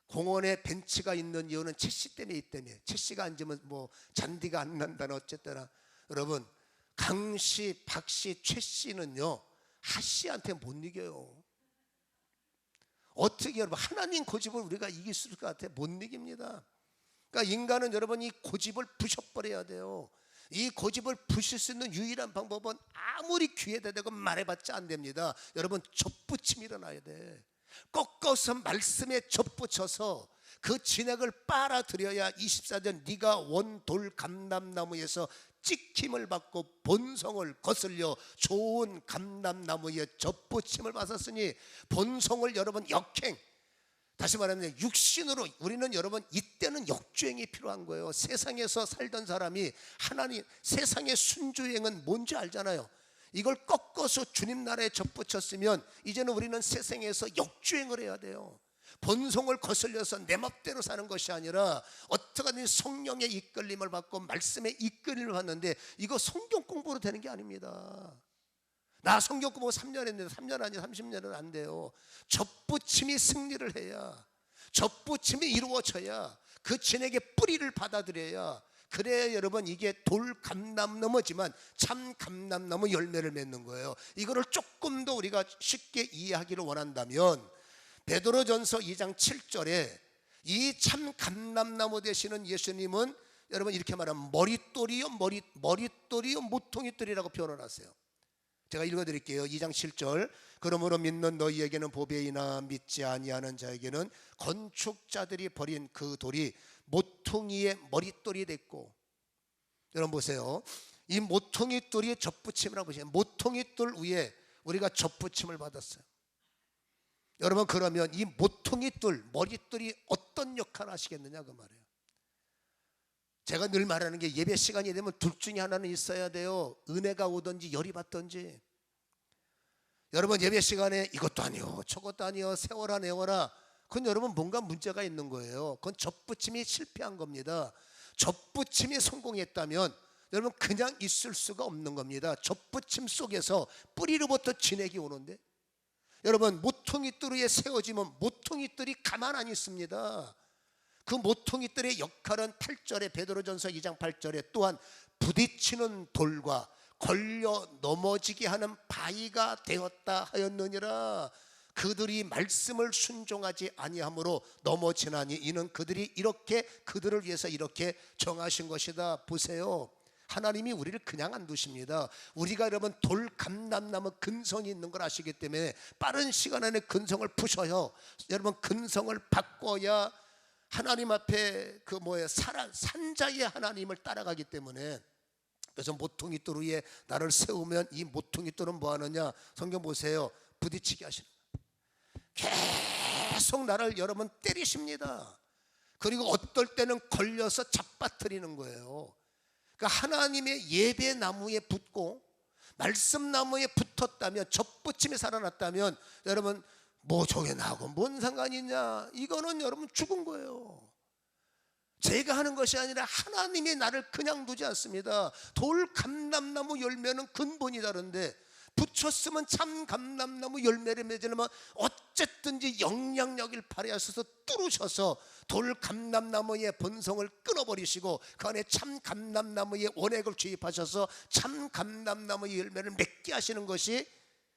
공원에 벤치가 있는 이유는 최씨 때문에 있다며. 최씨가 앉으면 뭐 잔디가 안 난다는 어쨌거나. 여러분 강씨, 박씨, 최씨는요 하씨한테 못 이겨요. 어떻게 여러분 하나님 고집을 우리가 이길 수 있을 것 같아요? 못 이깁니다. 그러니까 인간은 여러분 이 고집을 부셔버려야 돼요. 이 고집을 부실 수 있는 유일한 방법은 아무리 귀에다 대고 말해봤자 안 됩니다. 여러분 접붙임이 일어나야 돼. 꺾어서 말씀에 접붙여서 그 진액을 빨아들여야 24절 네가 원돌 감람나무에서 찍힘을 받고 본성을 거슬려 좋은 감람나무에 접붙임을 받았으니 본성을 여러분 역행, 다시 말하면 육신으로 우리는 여러분 이때는 역주행이 필요한 거예요. 세상에서 살던 사람이 하나님 세상의 순주행은 뭔지 알잖아요. 이걸 꺾어서 주님 나라에 접붙였으면 이제는 우리는 세상에서 역주행을 해야 돼요. 본성을 거슬려서 내 멋대로 사는 것이 아니라 어떻게든 성령의 이끌림을 받고 말씀의 이끌림을 받는데 이거 성경 공부로 되는 게 아닙니다. 나 성경 공부 3년 했는데 3년 아니 30년은 안 돼요. 접붙임이 승리를 해야, 접붙임이 이루어져야, 그 진에게 뿌리를 받아들여야, 그래야 여러분 이게 돌 감람나무지만 참 감람나무 열매를 맺는 거예요. 이거를 조금 더 우리가 쉽게 이해하기를 원한다면 베드로전서 2장 7절에 이 참 감람나무 되시는 예수님은 여러분 이렇게 말하면 머릿돌이요 모퉁이돌이라고 표현을 하세요. 제가 읽어드릴게요. 2장 7절. 그러므로 믿는 너희에게는 보배이나 믿지 아니하는 자에게는 건축자들이 버린 그 돌이 모퉁이의 머릿돌이 됐고, 여러분 보세요. 이 모퉁이돌이 접붙임이라고 보시면 모퉁이돌 위에 우리가 접붙임을 받았어요. 여러분 그러면 이 모퉁이돌 머릿돌이 어떤 역할을 하시겠느냐 그 말이에요. 제가 늘 말하는 게 예배 시간이 되면 둘 중에 하나는 있어야 돼요. 은혜가 오든지 열이 받든지. 여러분 예배 시간에 이것도 아니요 저것도 아니요 세워라 내워라, 그건 여러분 뭔가 문제가 있는 거예요. 그건 접붙임이 실패한 겁니다. 접붙임이 성공했다면 여러분 그냥 있을 수가 없는 겁니다. 접붙임 속에서 뿌리로부터 진액이 오는데, 여러분 모퉁이돌 위에 세워지면 모퉁이돌이 가만 안 있습니다. 그 모퉁이돌의 역할은 8절에 베드로전서 2장 8절에 또한 부딪히는 돌과 걸려 넘어지게 하는 바위가 되었다 하였느니라. 그들이 말씀을 순종하지 아니함으로 넘어지나니 이는 그들이 이렇게 그들을 위해서 이렇게 정하신 것이다. 보세요. 하나님이 우리를 그냥 안 두십니다. 우리가 여러분 돌 감람나무 근성이 있는 걸 아시기 때문에 빠른 시간 안에 근성을 푸셔요. 여러분 근성을 바꿔야 하나님 앞에 산자의 하나님을 따라가기 때문에. 그래서 모퉁이돌 위에 나를 세우면 이 모퉁이돌은 뭐 하느냐, 성경 보세요. 부딪히게 하시는 거예요. 계속 나를 여러분 때리십니다. 그리고 어떨 때는 걸려서 잡아뜨리는 거예요. 그러니까 하나님의 예배 나무에 붙고 말씀 나무에 붙었다면, 접붙임이 살아났다면 여러분 뭐 저게 나하고 뭔 상관이 있냐, 이거는 여러분 죽은 거예요. 제가 하는 것이 아니라 하나님이 나를 그냥 두지 않습니다. 돌 감람나무 열매는 근본이 다른데 붙였으면 참 감람나무 열매를 맺으려면 어쨌든지 영향력을 발휘하셔서 뚫으셔서 돌 감람나무의 본성을 끊어버리시고 그 안에 참 감람나무의 원액을 주입하셔서 참 감람나무의 열매를 맺게 하시는 것이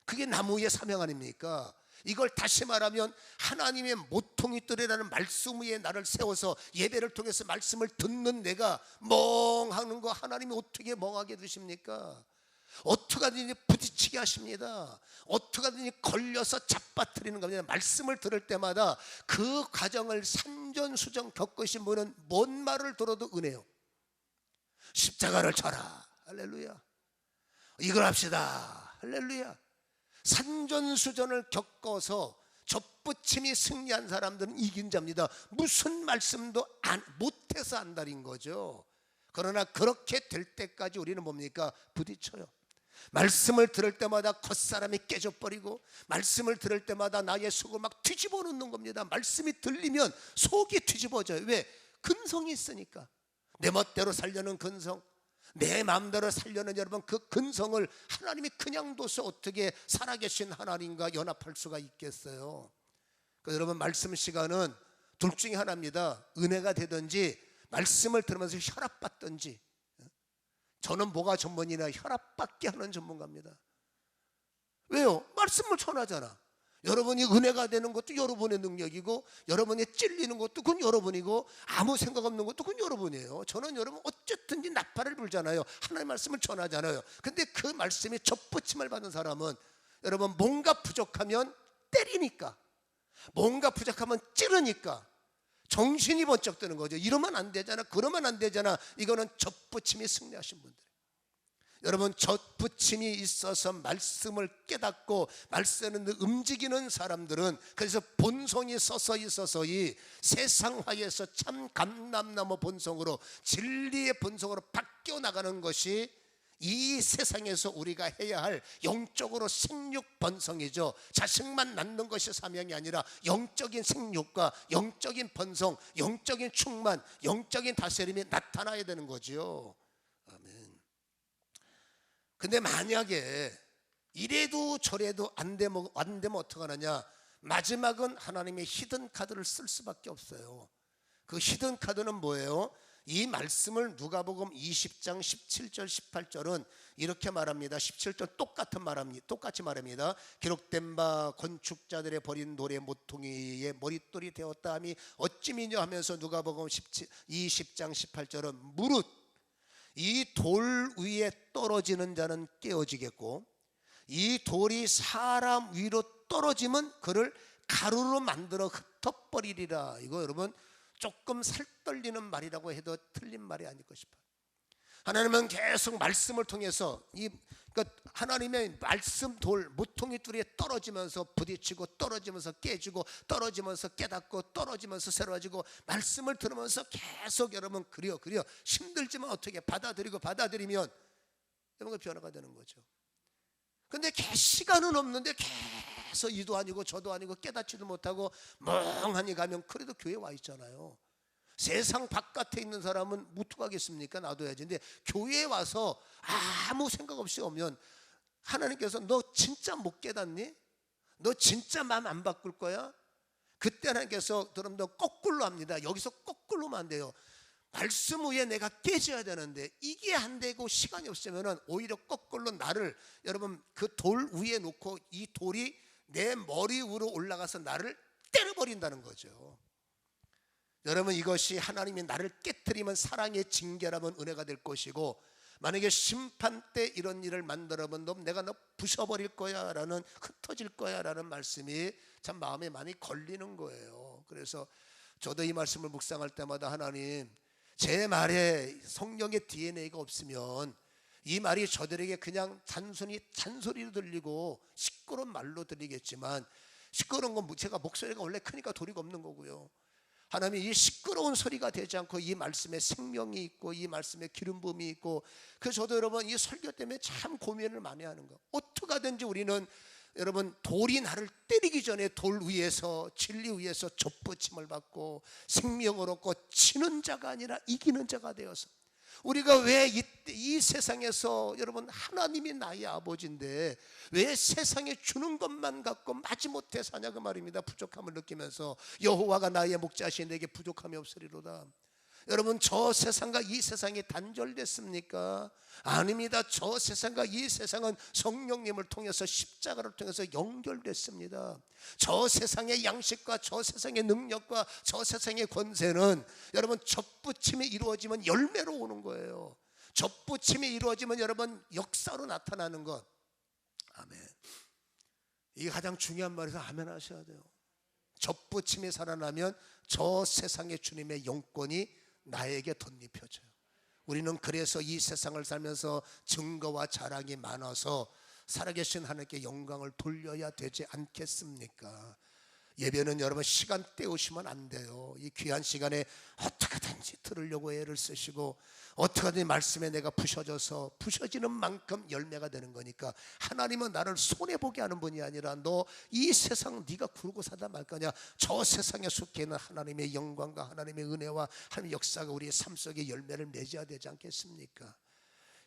그게 나무의 사명 아닙니까? 이걸 다시 말하면 하나님의 모퉁이돌이라는 말씀 위에 나를 세워서 예배를 통해서 말씀을 듣는 내가 멍하는 거 하나님이 어떻게 멍하게 두십니까? 어떻게 하든지 부딪히게 하십니다. 어떻게 하든지 걸려서 잡아뜨리는 겁니다. 말씀을 들을 때마다 그 과정을 산전수전 겪으신 분은 뭔 말을 들어도 은혜요. 십자가를 져라, 할렐루야. 이걸 합시다, 할렐루야. 산전수전을 겪어서 접붙임이 승리한 사람들은 이긴 자입니다. 무슨 말씀도 못해서 안달인 거죠. 그러나 그렇게 될 때까지 우리는 뭡니까? 부딪혀요. 말씀을 들을 때마다 겉사람이 깨져버리고, 말씀을 들을 때마다 나의 속을 막 뒤집어 놓는 겁니다. 말씀이 들리면 속이 뒤집어져요. 왜? 근성이 있으니까. 내 멋대로 살려는 근성, 내 마음대로 살려는 여러분 그 근성을 하나님이 그냥 둬서 어떻게 살아계신 하나님과 연합할 수가 있겠어요? 그래서 여러분 말씀 시간은 둘 중에 하나입니다. 은혜가 되든지 말씀을 들으면서 혈압받든지. 저는 뭐가 전문이나 혈압받게 하는 전문가입니다. 왜요? 말씀을 전하잖아. 여러분이 은혜가 되는 것도 여러분의 능력이고, 여러분이 찔리는 것도 그건 여러분이고, 아무 생각 없는 것도 그건 여러분이에요. 저는 여러분 어쨌든지 나팔을 불잖아요. 하나님의 말씀을 전하잖아요. 근데 그 말씀에 접붙임을 받은 사람은 여러분 뭔가 부족하면 때리니까, 뭔가 부족하면 찌르니까 정신이 번쩍 드는 거죠. 이러면 안 되잖아, 그러면 안 되잖아. 이거는 접붙임이 승리하신 분들. 여러분 접붙임이 있어서 말씀을 깨닫고 말씀을 움직이는 사람들은 그래서 본성이 서서히 세상화에서 참 감람나무 본성으로, 진리의 본성으로 바뀌어 나가는 것이 이 세상에서 우리가 해야 할 영적으로 생육 번성이죠. 자식만 낳는 것이 사명이 아니라 영적인 생육과 영적인 번성, 영적인 충만, 영적인 다스림이 나타나야 되는 거죠. 아멘. 근데 만약에 이래도 저래도 안 되면 어떡하느냐? 마지막은 하나님의 히든 카드를 쓸 수밖에 없어요. 그 히든 카드는 뭐예요? 이 말씀을 누가복음 20장 17절 18절은 이렇게 말합니다. 17절 똑같이 말합니다. 기록된 바 건축자들의 버린 돌의 모퉁이의 머릿돌이 되었다 함이 어찌미냐 하면서 누가복음 20장 18절은 무릇 이 돌 위에 떨어지는 자는 깨어지겠고, 이 돌이 사람 위로 떨어지면 그를 가루로 만들어 흩어버리리라. 이거 여러분 조금 살떨리는 말이라고 해도 틀린 말이 아닐까 싶어요. 하나님은 계속 말씀을 통해서 그러니까 하나님의 말씀 돌 모퉁이 뚫에 떨어지면서 부딪히고, 떨어지면서 깨지고, 떨어지면서 깨닫고, 떨어지면서 새로워지고, 말씀을 들으면서 계속 여러분 그려 힘들지만 어떻게 받아들이면 여러분 변화가 되는 거죠. 근데 시간은 없는데 계속 이도 아니고 저도 아니고 깨닫지도 못하고 멍하니 가면 그래도 교회 와 있잖아요. 세상 바깥에 있는 사람은 무투가겠습니까? 놔둬야지. 근데 교회에 와서 아무 생각 없이 오면 하나님께서 너 진짜 못 깨닫니? 너 진짜 마음 안 바꿀 거야? 그때 하나님께서 그럼 너 거꾸로 합니다. 여기서 거꾸로만 안 돼요. 말씀 위에 내가 깨져야 되는데 이게 안 되고 시간이 없으면 오히려 거꾸로 나를 여러분 그 돌 위에 놓고 이 돌이 내 머리 위로 올라가서 나를 때려버린다는 거죠. 여러분 이것이 하나님이 나를 깨트리면 사랑의 징계라면 은혜가 될 것이고, 만약에 심판 때 이런 일을 만들어보면 내가 너 부숴버릴 거야 라는, 흩어질 거야 라는 말씀이 참 마음에 많이 걸리는 거예요. 그래서 저도 이 말씀을 묵상할 때마다 하나님, 제 말에 성령의 DNA가 없으면 이 말이 저들에게 그냥 단순히 잔소리로 들리고 시끄러운 말로 들리겠지만, 시끄러운 건 제가 목소리가 원래 크니까 도리가 없는 거고요. 하나님이 이 시끄러운 소리가 되지 않고 이 말씀에 생명이 있고 이 말씀에 기름 부음이 있고, 그래서 저도 여러분 이 설교 때문에 참 고민을 많이 하는 거. 어떻게 하든지 우리는 여러분 돌이 나를 때리기 전에 돌 위에서 진리 위에서 접붙임을 받고 생명을 얻고 치는 자가 아니라 이기는 자가 되어서, 우리가 왜 이 세상에서 여러분 하나님이 나의 아버지인데 왜 세상에 주는 것만 갖고 마지못해 사냐 그 말입니다. 부족함을 느끼면서 여호와가 나의 목자시니 내게 부족함이 없으리로다. 여러분, 저 세상과 이 세상이 단절됐습니까? 아닙니다. 저 세상과 이 세상은 성령님을 통해서, 십자가를 통해서 연결됐습니다. 저 세상의 양식과 저 세상의 능력과 저 세상의 권세는 여러분, 접붙임이 이루어지면 열매로 오는 거예요. 접붙임이 이루어지면 여러분, 역사로 나타나는 것. 아멘. 이게 가장 중요한 말이라서 아멘 하셔야 돼요. 접붙임이 살아나면 저 세상의 주님의 영권이 나에게 덧입혀져요. 우리는 그래서 이 세상을 살면서 증거와 자랑이 많아서 살아계신 하나님께 영광을 돌려야 되지 않겠습니까? 예배는 여러분 시간 때우시면 안 돼요. 이 귀한 시간에 어떻게든지 들으려고 애를 쓰시고, 어떻게든지 말씀에 내가 부셔져서 부셔지는 만큼 열매가 되는 거니까, 하나님은 나를 손해보게 하는 분이 아니라 너 이 세상 네가 구르고 사다 말 거냐, 저 세상에 속해 있는 하나님의 영광과 하나님의 은혜와 하나님의 역사가 우리의 삶 속에 열매를 맺어야 되지 않겠습니까?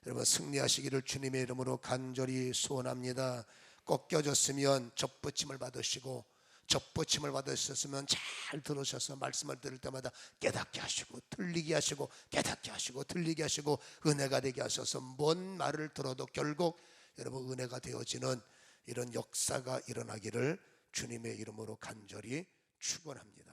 여러분, 승리하시기를 주님의 이름으로 간절히 소원합니다. 꺾여졌으면 접붙임을 받으시고, 접붙임을 받으셨으면 잘 들으셔서 말씀을 들을 때마다 깨닫게 하시고 들리게 하시고 깨닫게 하시고 들리게 하시고 은혜가 되게 하셔서 뭔 말을 들어도 결국 여러분 은혜가 되어지는 이런 역사가 일어나기를 주님의 이름으로 간절히 축원합니다.